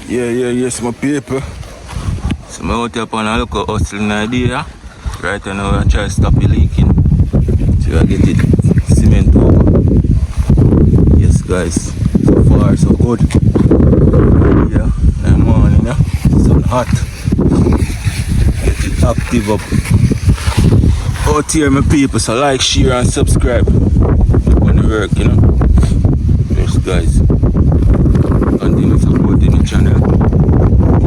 Yes, my people. So I'm out here upon a local hustling idea. Right now I try to stop the leaking. So I get it cement over. Yes guys, so far so good. Yeah, in the morning, yeah. Sun hot. Get it active up. Out here my people, so like, share and subscribe. On the work, you know. Yes guys. Continue supporting the channel.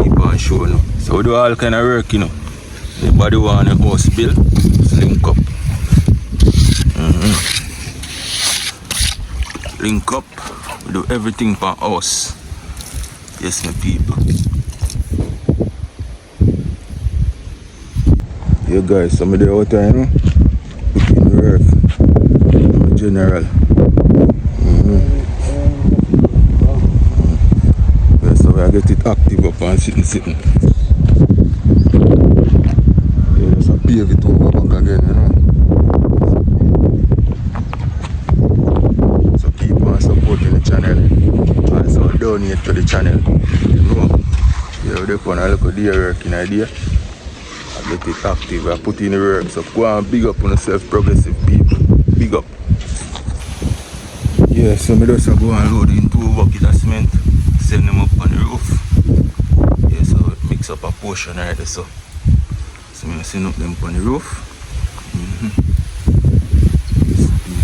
Keep on showing up. So we do all kind of work, you know. Anybody want a house bill, just link up. Link up. We do everything for us. Yes, my people. Yeah, guys, somebody out there, you know, putting the work. I'm a general. Yeah, so I get it active up and sitting. Yeah, just a pave it over back again, you know. So keep on supporting the channel. Also donate to the channel. You know. Yeah, we put a little day working idea. I get it active. I put in the work. So go and big up on yourself, progressive people. Big up. Yeah, so I just go and load in 2 buckets of cement. Send them up on the roof. Yeah, so mix up a portion right there. So I send up them on the roof.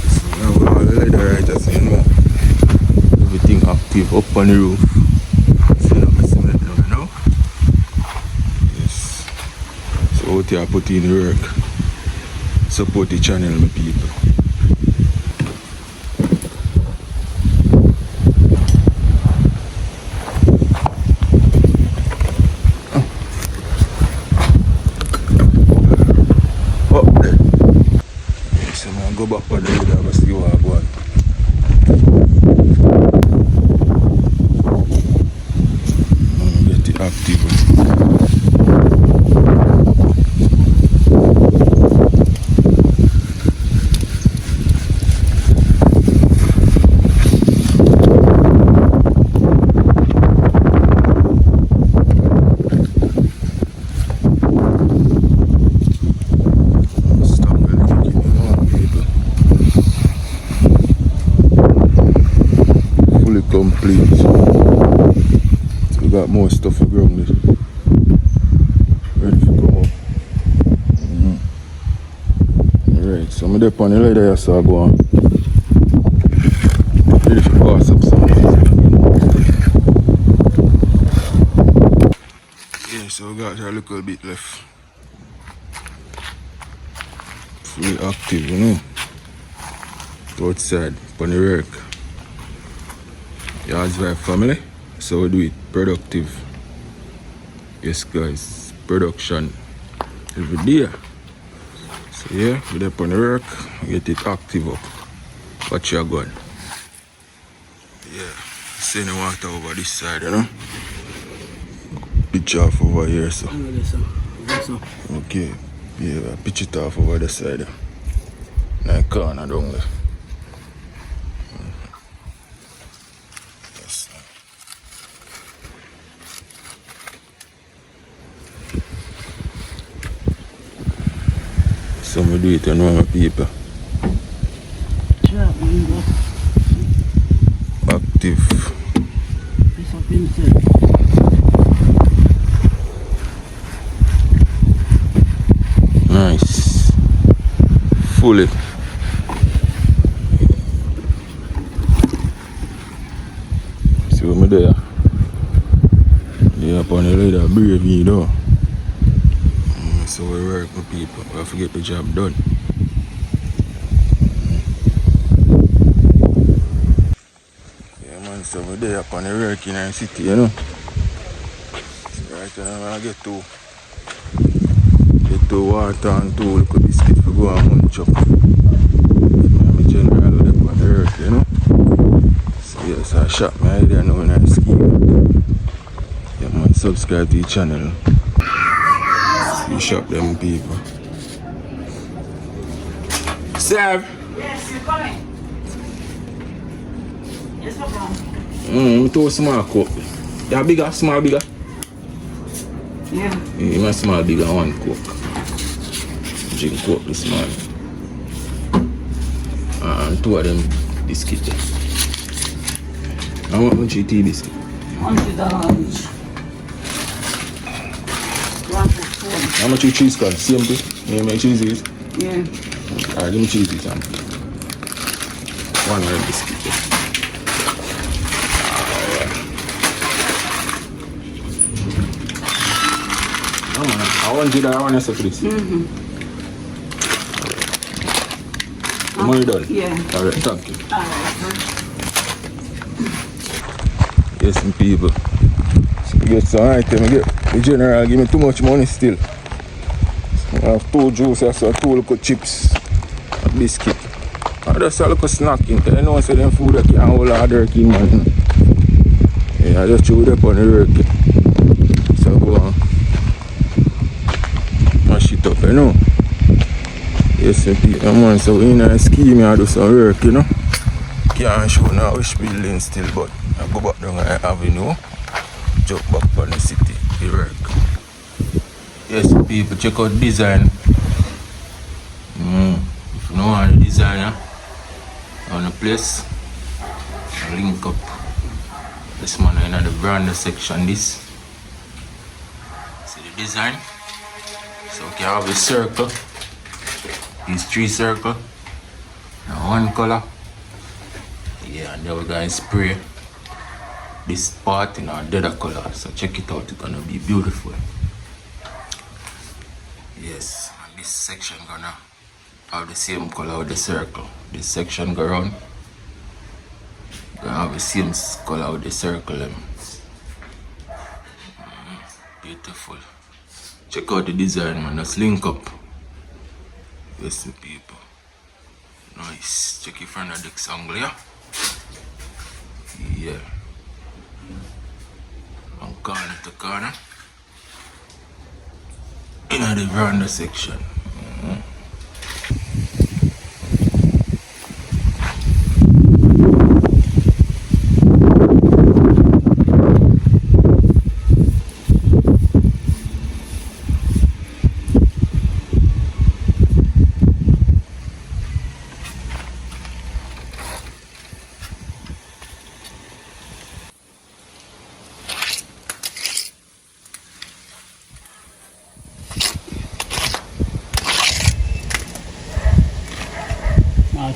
So now we all leather right there, so you know. Everything active up on the roof. Send up the cement now, you know. Yes. So out here I put in the work. Support the channel, my people. Go back on the road and see what I go on. Get it active. Complete. So we got more stuff around it. Ready to go up. Alright, so I'm there on the ladder, so I go on. Ready to pass up something. Yeah, so we got a little bit left. Fully active, you know. Outside, on the work. YaadVibe family, so we do it productive. Yes guys, production every day. So yeah, we're up on the work, get it active up. Watch your gun. Yeah, send the water over this side, you know. Pitch off over here, so. Okay, yeah, pitch it off over the side. Now corner down there. So we do it, you know, my people. Active. Nice. Fully. See what I'm there. Yeah, upon the ladder, brave me though. So we work with people, we have to get the job done. Yeah man, so we're there upon the work in our city, you know. So right now I get to water and 2 little biscuit for go and munch up. I'm a general up on the work, you know. So yes, I shop my idea now in our scheme. Yeah man, subscribe to the channel. You shop them people. Serve. Yes, you're coming. Yes, Papa. Too small cup. Yeah, bigger, small, bigger. Yeah. You must small, bigger, one Coke. Drink Coke this morning. And 2 of them biscuits. I want much tea biscuit. $100. How much you cheese can? Same thing? You make cheese? Yeah. Alright, give me cheese it and 1 of them biscuit. Oh man, I want you that I want to for this. The money done? Yeah. Alright, thank you. Alright. Yes, some people. So I get some item, I get the general give me too much money still. So I have 2 juices, so 2 little chips, a biscuit. I just a little snacking, because I know say them food that can't hold a jerky man. Yeah, I just chew it up on the jerky. So go on. Mash it up, you know. Yes, some people, man, so we in a scheme, I do some work, you know. Can't show now which building still, but I go back down the avenue, jump back on the city, the work. Yes, people, check out design. If you know how the designer on the place, link up this man in the brand section. This see the design. So we can have a circle, these 3 circles, now 1 color. Yeah, and then we're going to spray this part in our other color. So check it out, it's gonna be beautiful. Yes, and this section gonna have the same color with the circle. This section go around, gonna have the same color with the circle. Beautiful. Check out the design, man. Let's link up. Yes, people. Nice. Check it from the next angle, yeah? Yeah. From corner to corner. In the veranda section.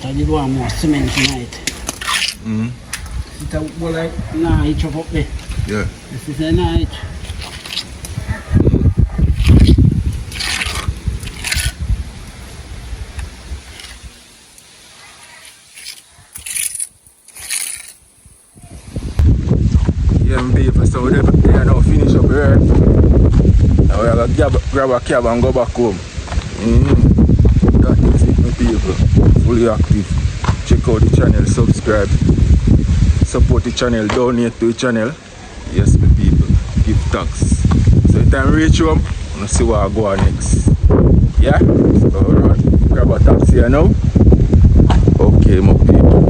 I did want more cement tonight. It's a well, like, nah, chop up there. Yeah. This is a night. Yeah, people, so we are now finish up here. Now we are going to grab a cab and go back home. That is it, my people. Fully active. Check out the channel, subscribe. Support the channel, donate to the channel. Yes, my people. Give thanks. So if time reach home, I'm going to see what I go on next. Yeah? So grab a taxi now. Okay, my people.